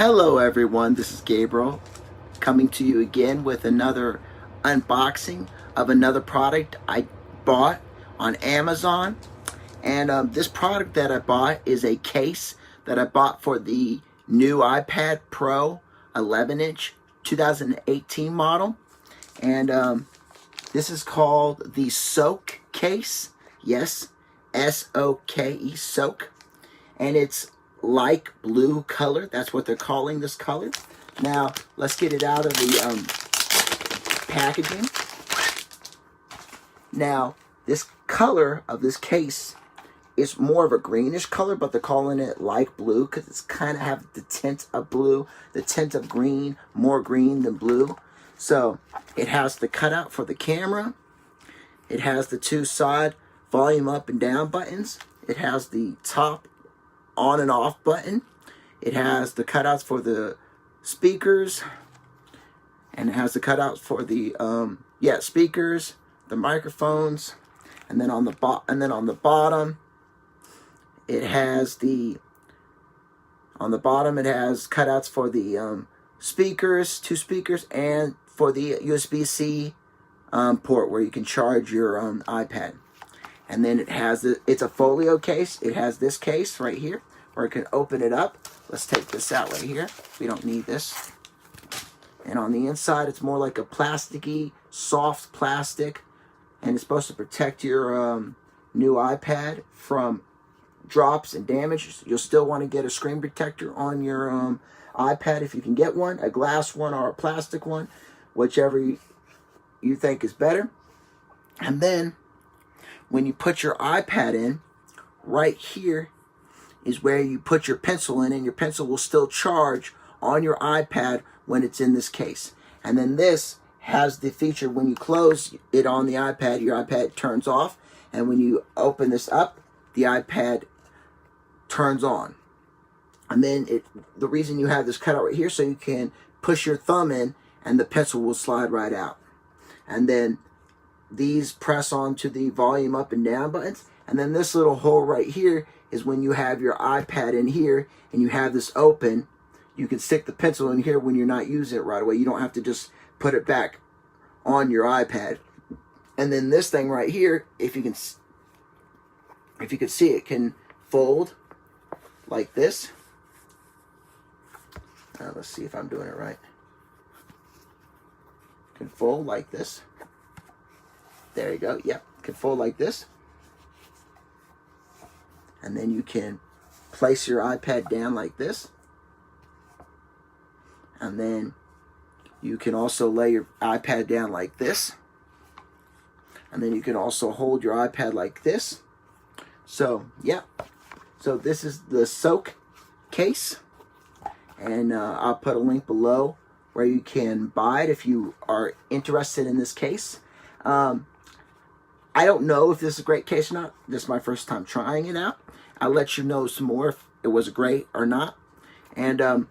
Hello everyone, this is Gabriel coming to you again with another unboxing of another product I bought on Amazon. And this product that I bought is a case that I bought for the new iPad Pro 11-inch 2018 model. And this is called the Soke case. Yes, S-O-K-E, Soke. And it's like blue color. That's what they're calling this color. Now, let's get it out of the packaging. Now, this color of this case is more of a greenish color, but they're calling it like blue because it's kind of have the tint of blue, the tint of green, more green than blue. So, it has the cutout for the camera. It has the two side volume up and down buttons. It has the top on and off button. It has the cutouts for the speakers, and it has the cutouts for the speakers, the microphones, and then on the bottom it has cutouts for the speakers, two speakers, and for the USB-C port where you can charge your iPad. And then it has it's a folio case. It has this case right here where you can open it up. Let's take this out right here. We don't need this. And on the inside, it's more like a plasticky, soft plastic. And it's supposed to protect your new iPad from drops and damage. You'll still want to get a screen protector on your iPad if you can get one, a glass one or a plastic one, whichever you think is better. And then when you put your iPad in, right here is where you put your pencil in, and your pencil will still charge on your iPad when it's in this case. And then this has the feature when you close it on the iPad, your iPad turns off, and when you open this up, the iPad turns on. And then the reason you have this cutout right here, so you can push your thumb in and the pencil will slide right out. And then these press onto the volume up and down buttons. And then this little hole right here is when you have your iPad in here and you have this open, you can stick the pencil in here when you're not using it right away. You don't have to just put it back on your iPad. And then this thing right here, if you can see, it can fold like this. Let's see if I'm doing it right. It can fold like this. There you go. Yep, it can fold like this. And then you can place your iPad down like this. And then you can also lay your iPad down like this. And then you can also hold your iPad like this. So, yeah. So this is the Soke case. And I'll put a link below where you can buy it if you are interested in this case. I don't know if this is a great case or not. This is my first time trying it out. I'll let you know some more if it was great or not. And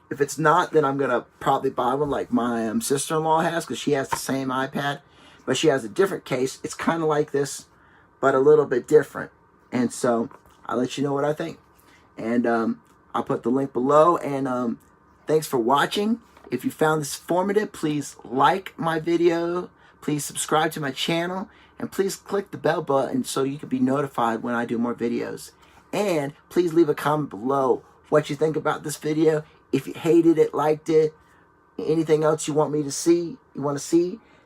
if it's not, then I'm going to probably buy one like my sister-in-law has, because she has the same iPad, but she has a different case. It's kind of like this, but a little bit different. And so I'll let you know what I think. And I'll put the link below. And thanks for watching. If you found this informative, please like my video. Please subscribe to my channel. And please click the bell button so you can be notified when I do more videos. And please leave a comment below what you think about this video. If you hated it, liked it, anything else you want me to see,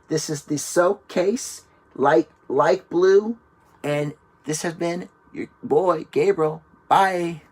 this is the Soke case, like blue. And this has been your boy, Gabriel. Bye.